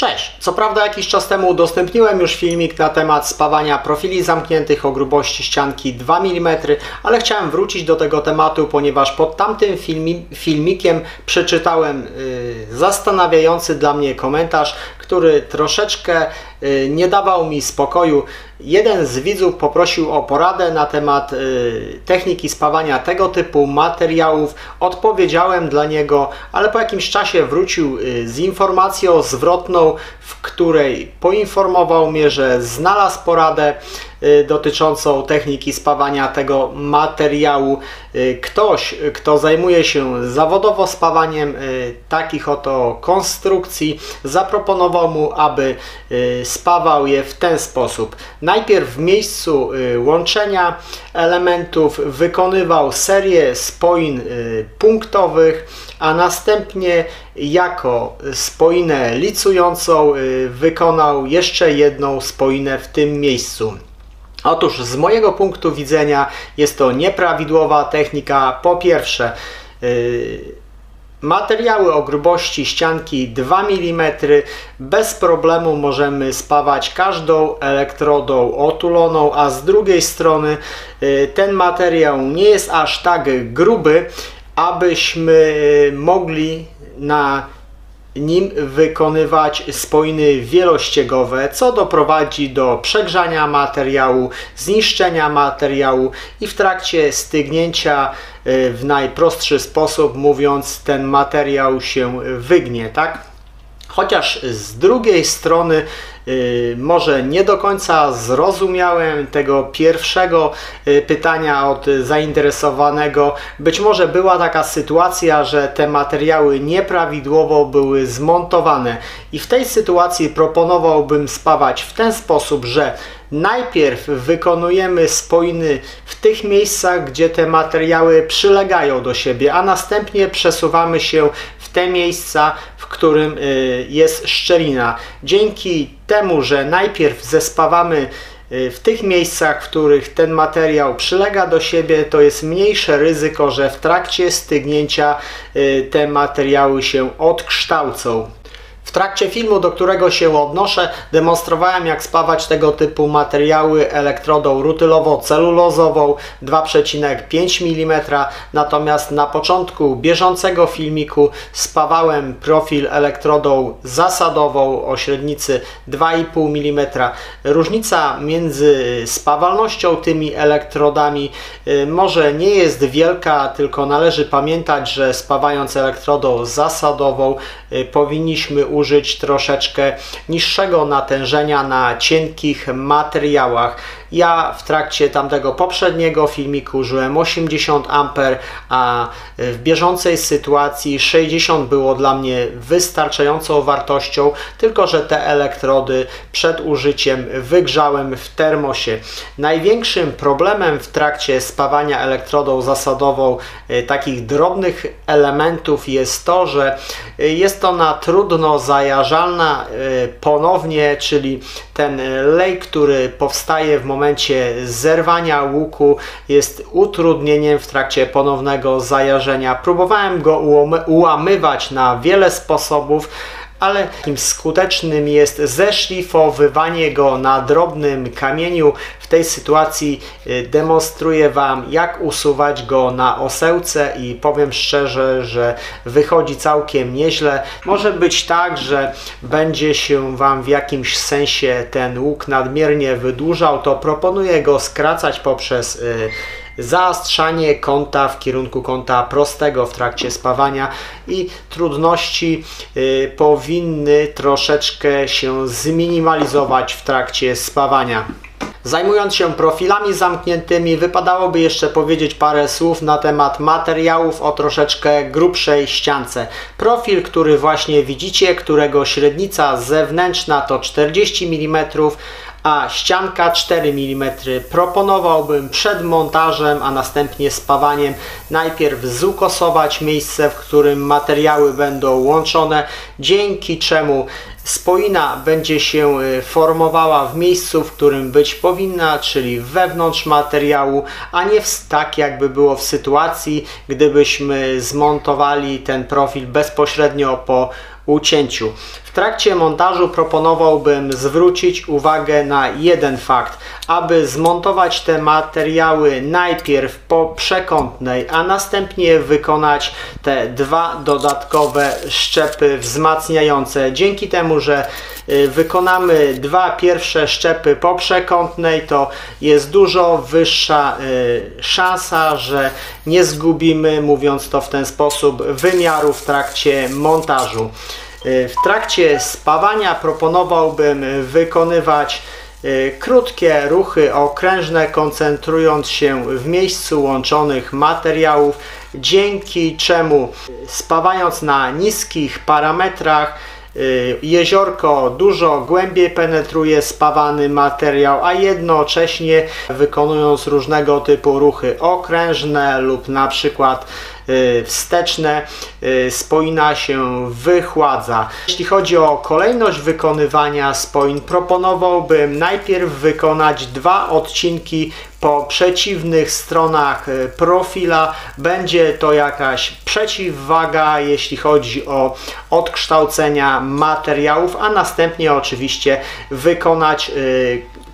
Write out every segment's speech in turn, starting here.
Cześć! Co prawda jakiś czas temu udostępniłem już filmik na temat spawania profili zamkniętych o grubości ścianki 2 mm, ale chciałem wrócić do tego tematu, ponieważ pod tamtym filmikiem przeczytałem zastanawiający dla mnie komentarz, który troszeczkę nie dawał mi spokoju. Jeden z widzów poprosił o poradę na temat techniki spawania tego typu materiałów. Odpowiedziałem dla niego, ale po jakimś czasie wrócił z informacją zwrotną, w której poinformował mnie, że znalazł poradę dotyczącą techniki spawania tego materiału. Ktoś, kto zajmuje się zawodowo spawaniem takich oto konstrukcji, zaproponował mu, aby spawał je w ten sposób. Najpierw w miejscu łączenia elementów wykonywał serię spoin punktowych, a następnie jako spoinę licującą wykonał jeszcze jedną spoinę w tym miejscu. Otóż z mojego punktu widzenia jest to nieprawidłowa technika. Po pierwsze, materiały o grubości ścianki 2 mm bez problemu możemy spawać każdą elektrodą otuloną, a z drugiej strony ten materiał nie jest aż tak gruby, abyśmy mogli na nim wykonywać spoiny wielościegowe, co doprowadzi do przegrzania materiału, zniszczenia materiału i w trakcie stygnięcia w najprostszy sposób mówiąc ten materiał się wygnie, tak? Chociaż z drugiej strony może nie do końca zrozumiałem tego pierwszego pytania od zainteresowanego. Być może była taka sytuacja, że te materiały nieprawidłowo były zmontowane i w tej sytuacji proponowałbym spawać w ten sposób, że najpierw wykonujemy spoiny w tych miejscach, gdzie te materiały przylegają do siebie, a następnie przesuwamy się w te miejsca, w którym jest szczelina. Dzięki temu, że najpierw zespawamy w tych miejscach, w których ten materiał przylega do siebie, to jest mniejsze ryzyko, że w trakcie stygnięcia te materiały się odkształcą. W trakcie filmu, do którego się odnoszę, demonstrowałem, jak spawać tego typu materiały elektrodą rutylowo-celulozową 2,5 mm, natomiast na początku bieżącego filmiku spawałem profil elektrodą zasadową o średnicy 2,5 mm. Różnica między spawalnością tymi elektrodami może nie jest wielka, tylko należy pamiętać, że spawając elektrodą zasadową powinniśmy użyć troszeczkę niższego natężenia na cienkich materiałach. Ja w trakcie tamtego poprzedniego filmiku użyłem 80 A, a w bieżącej sytuacji 60 było dla mnie wystarczającą wartością, tylko że te elektrody przed użyciem wygrzałem w termosie. Największym problemem w trakcie spawania elektrodą zasadową takich drobnych elementów jest to, że jest ona trudno zajarzalna ponownie, czyli ten lej, który powstaje w momencie zerwania łuku, jest utrudnieniem w trakcie ponownego zajarzenia. Próbowałem go ułamywać na wiele sposobów, ale takim skutecznym jest zeszlifowywanie go na drobnym kamieniu. W tej sytuacji demonstruję Wam, jak usuwać go na osełce i powiem szczerze, że wychodzi całkiem nieźle. Może być tak, że będzie się Wam w jakimś sensie ten łuk nadmiernie wydłużał, to proponuję go skracać poprzez zaostrzanie kąta w kierunku kąta prostego w trakcie spawania i trudności powinny troszeczkę się zminimalizować w trakcie spawania. Zajmując się profilami zamkniętymi, wypadałoby jeszcze powiedzieć parę słów na temat materiałów o troszeczkę grubszej ściance. Profil, który właśnie widzicie, którego średnica zewnętrzna to 40 mm, a ścianka 4 mm. Proponowałbym przed montażem, a następnie spawaniem najpierw zukosować miejsce, w którym materiały będą łączone, dzięki czemu spoina będzie się formowała w miejscu, w którym być powinna, czyli wewnątrz materiału, a nie tak jakby było w sytuacji, gdybyśmy zmontowali ten profil bezpośrednio po ucięciu. W trakcie montażu proponowałbym zwrócić uwagę na jeden fakt. Aby zmontować te materiały najpierw po przekątnej, a następnie wykonać te dwa dodatkowe szczepy wzmacniające. Dzięki temu, że wykonamy dwa pierwsze szczepy po przekątnej, to jest dużo wyższa szansa, że nie zgubimy, mówiąc to w ten sposób, wymiaru w trakcie montażu. W trakcie spawania proponowałbym wykonywać krótkie ruchy okrężne, koncentrując się w miejscu łączonych materiałów, dzięki czemu spawając na niskich parametrach jeziorko dużo głębiej penetruje spawany materiał, a jednocześnie wykonując różnego typu ruchy okrężne lub na przykład wsteczne, spoina się wychładza. Jeśli chodzi o kolejność wykonywania spoin, proponowałbym najpierw wykonać dwa odcinki po przeciwnych stronach profila. Będzie to jakaś przeciwwaga, jeśli chodzi o odkształcenia materiałów, a następnie oczywiście wykonać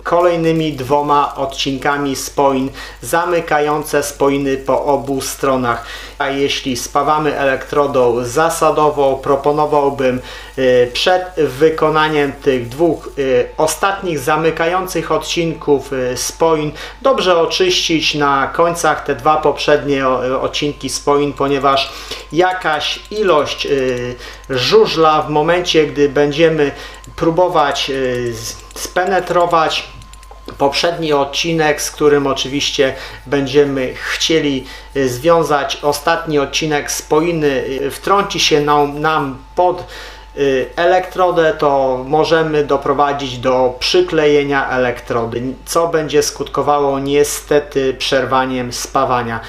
kolejnymi dwoma odcinkami spoin zamykające spoiny po obu stronach. A jeśli spawamy elektrodą zasadową, proponowałbym przed wykonaniem tych dwóch ostatnich zamykających odcinków spoin dobrze oczyścić na końcach te dwa poprzednie odcinki spoin, ponieważ jakaś ilość żużla w momencie, gdy będziemy próbować spenetrować poprzedni odcinek, z którym oczywiście będziemy chcieli związać ostatni odcinek spoiny, wtrąci się nam pod elektrodę, to możemy doprowadzić do przyklejenia elektrody, co będzie skutkowało niestety przerwaniem spawania.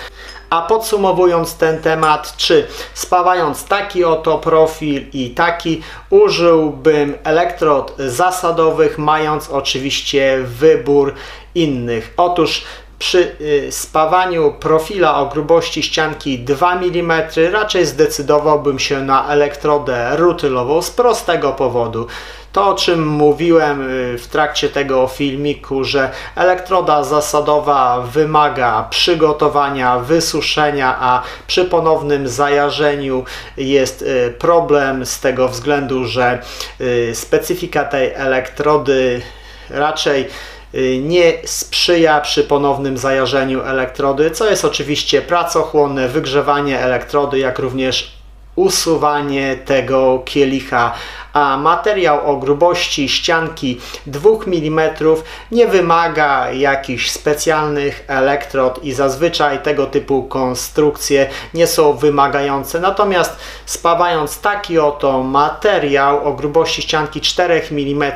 A podsumowując ten temat, czy spawając taki oto profil i taki, użyłbym elektrod zasadowych, mając oczywiście wybór innych. Otóż przy spawaniu profila o grubości ścianki 2 mm raczej zdecydowałbym się na elektrodę rutylową z prostego powodu. To, o czym mówiłem w trakcie tego filmiku, że elektroda zasadowa wymaga przygotowania, wysuszenia, a przy ponownym zajarzeniu jest problem z tego względu, że specyfika tej elektrody raczej nie sprzyja przy ponownym zajarzeniu elektrody, co jest oczywiście pracochłonne, wygrzewanie elektrody, jak również usuwanie tego kielicha, a materiał o grubości ścianki 2 mm nie wymaga jakichś specjalnych elektrod i zazwyczaj tego typu konstrukcje nie są wymagające. Natomiast spawając taki oto materiał o grubości ścianki 4 mm,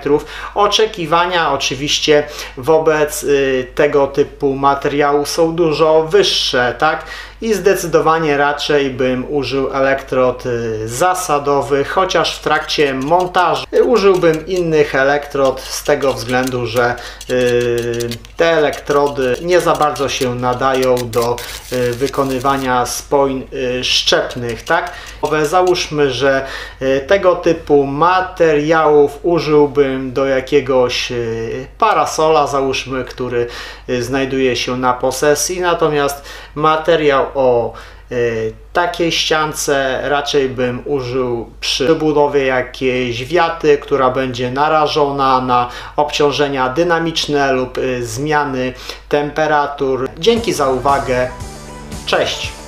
oczekiwania oczywiście wobec tego typu materiału są dużo wyższe, tak? I zdecydowanie raczej bym użył elektrod zasadowych, chociaż w trakcie montażu użyłbym innych elektrod z tego względu, że te elektrody nie za bardzo się nadają do wykonywania spoin szczepnych, tak? Załóżmy, że tego typu materiałów użyłbym do jakiegoś parasola, załóżmy, który znajduje się na posesji, natomiast materiał o takiej ściance raczej bym użył przy budowie jakiejś wiaty, która będzie narażona na obciążenia dynamiczne lub zmiany temperatur. Dzięki za uwagę. Cześć!